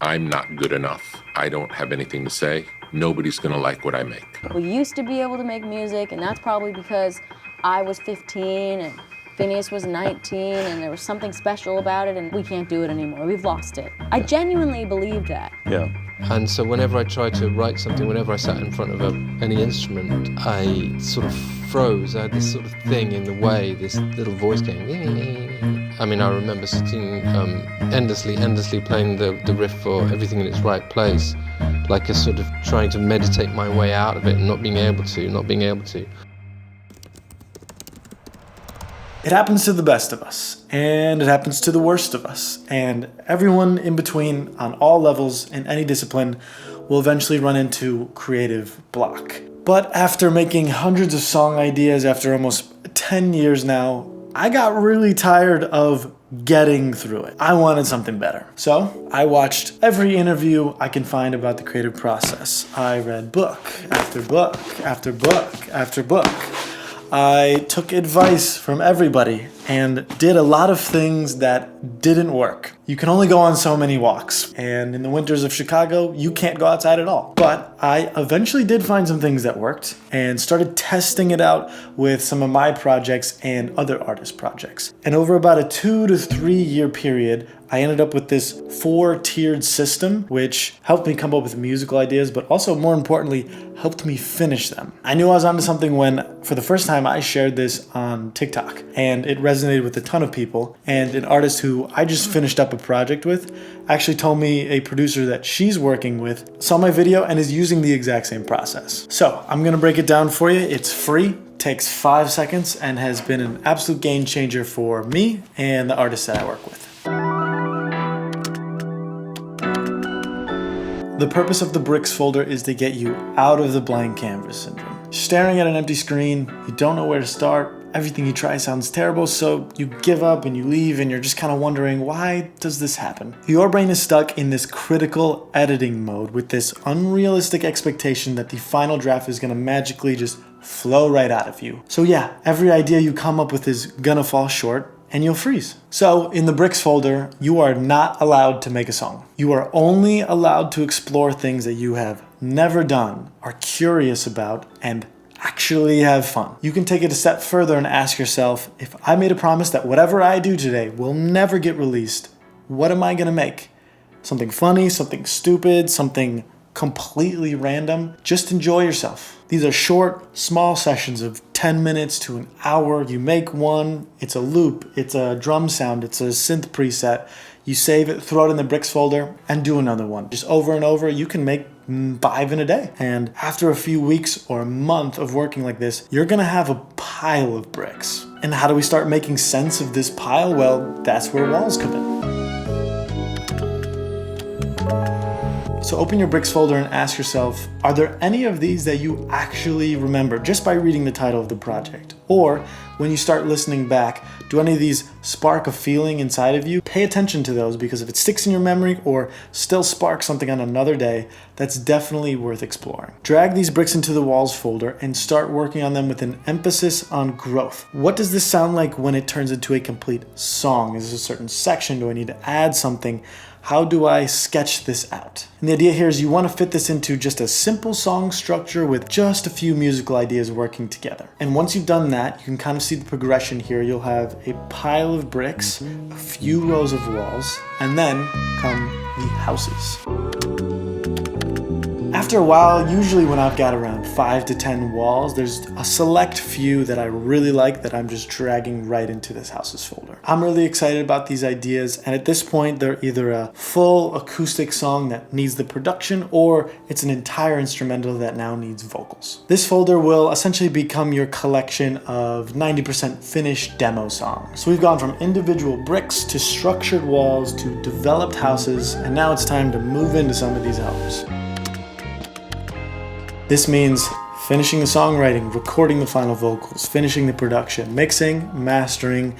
I'm not good enough. I don't have anything to say. Nobody's gonna like what I make. We used to be able to make music, and that's probably because I was 15 and Phineas was 19, and there was something special about it, and we can't do it anymore. We've lost it. I genuinely believe that. Yeah. And so whenever I tried to write something, whenever I sat in front of any instrument, I sort of froze. I had this sort of thing in the way, this little voice going. I mean, I remember sitting endlessly playing the riff for Everything in Its Right Place, like a sort of trying to meditate my way out of it and not being able to. It happens to the best of us, and it happens to the worst of us, and everyone in between on all levels in any discipline will eventually run into creative block. But after making hundreds of song ideas after almost 10 years now, I got really tired of getting through it. I wanted something better. So I watched every interview I can find about the creative process. I read book after book after book after book. I took advice from everybody and did a lot of things that didn't work. You can only go on so many walks, and in the winters of Chicago, you can't go outside at all. But I eventually did find some things that worked and started testing it out with some of my projects and other artists' projects. And over about a 2 to 3 year period, I ended up with this 4-tiered system, which helped me come up with musical ideas, but also more importantly, helped me finish them. I knew I was onto something when, for the first time, I shared this on TikTok, and it resonated with a ton of people. And an artist who I just finished up a project with actually told me a producer that she's working with saw my video and is using the exact same process. So I'm gonna break it down for you. It's free, takes 5 seconds, and has been an absolute game changer for me and the artists that I work with. The purpose of the bricks folder is to get you out of the blank canvas syndrome. Staring at an empty screen, you don't know where to start, everything you try sounds terrible, so you give up and you leave and you're just kind of wondering, why does this happen? Your brain is stuck in this critical editing mode with this unrealistic expectation that the final draft is gonna magically just flow right out of you. So yeah, every idea you come up with is gonna fall short, and you'll freeze. So in the bricks folder, you are not allowed to make a song. You are only allowed to explore things that you have never done, are curious about, and actually have fun. You can take it a step further and ask yourself, if I made a promise that whatever I do today will never get released, what am I gonna make? Something funny, something stupid, something completely random? Just enjoy yourself. These are short, small sessions of 10 minutes to an hour. You make one, it's a loop, it's a drum sound, it's a synth preset. You save it, throw it in the bricks folder, and do another one. Just over and over, you can make 5 in a day. And after a few weeks or a month of working like this, you're gonna have a pile of bricks. And how do we start making sense of this pile? Well, that's where walls come in. So open your bricks folder and ask yourself, are there any of these that you actually remember just by reading the title of the project? Or when you start listening back, do any of these spark a feeling inside of you? Pay attention to those, because if it sticks in your memory or still sparks something on another day, that's definitely worth exploring. Drag these bricks into the walls folder and start working on them with an emphasis on growth. What does this sound like when it turns into a complete song? Is this a certain section? Do I need to add something? How do I sketch this out? And the idea here is you want to fit this into just a simple song structure with just a few musical ideas working together. And once you've done that, you can kind of see the progression here. You'll have a pile of bricks, a few rows of walls, and then come the houses. After a while, usually when I've got around 5 to 10 walls, there's a select few that I really like that I'm just dragging right into this houses folder. I'm really excited about these ideas, and at this point, they're either a full acoustic song that needs the production, or it's an entire instrumental that now needs vocals. This folder will essentially become your collection of 90% finished demo songs. So we've gone from individual bricks to structured walls to developed houses, and now it's time to move into some of these albums. This means finishing the songwriting, recording the final vocals, finishing the production, mixing, mastering.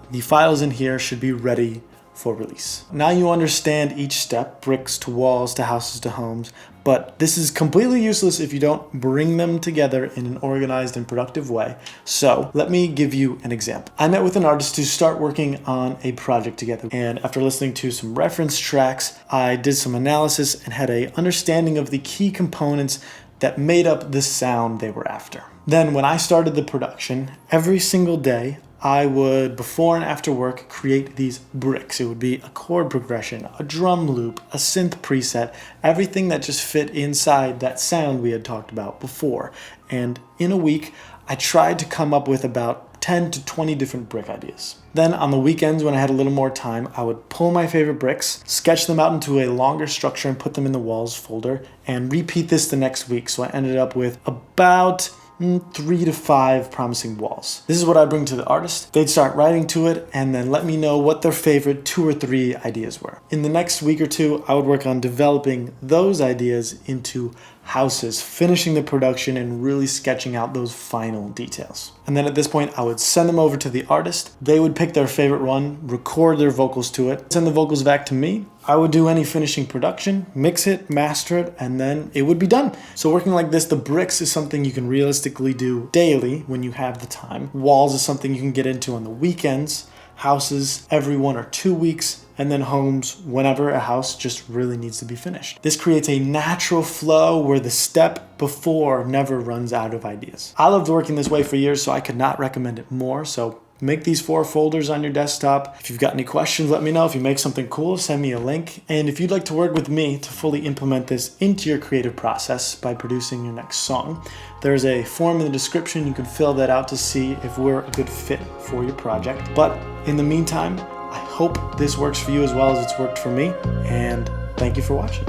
The files in here should be ready for release. Now you understand each step, bricks to walls to houses to homes, but this is completely useless if you don't bring them together in an organized and productive way. So let me give you an example. I met with an artist to start working on a project together, and after listening to some reference tracks, I did some analysis and had an understanding of the key components that made up the sound they were after. Then when I started the production, every single day, I would, before and after work, create these bricks. It would be a chord progression, a drum loop, a synth preset, everything that just fit inside that sound we had talked about before. And in a week, I tried to come up with about 10 to 20 different brick ideas. Then on the weekends, when I had a little more time, I would pull my favorite bricks, sketch them out into a longer structure and put them in the walls folder, and repeat this the next week. So I ended up with about 3 to 5 promising walls. This is what I bring to the artist. They'd start writing to it and then let me know what their favorite 2 or 3 ideas were. In the next week or two, I would work on developing those ideas into houses, finishing the production and really sketching out those final details. And then at this point, I would send them over to the artist. They would pick their favorite one, record their vocals to it, send the vocals back to me. I would do any finishing production, mix it, master it, and then it would be done. So working like this, the bricks is something you can realistically do daily when you have the time. Walls is something you can get into on the weekends. Houses every 1 or 2 weeks, and then homes whenever a house just really needs to be finished. This creates a natural flow where the step before never runs out of ideas. I loved working this way for years, so I could not recommend it more. So make these 4 folders on your desktop. If you've got any questions, let me know. If you make something cool, send me a link. And if you'd like to work with me to fully implement this into your creative process by producing your next song, there's a form in the description. You can fill that out to see if we're a good fit for your project. But in the meantime, I hope this works for you as well as it's worked for me. And thank you for watching.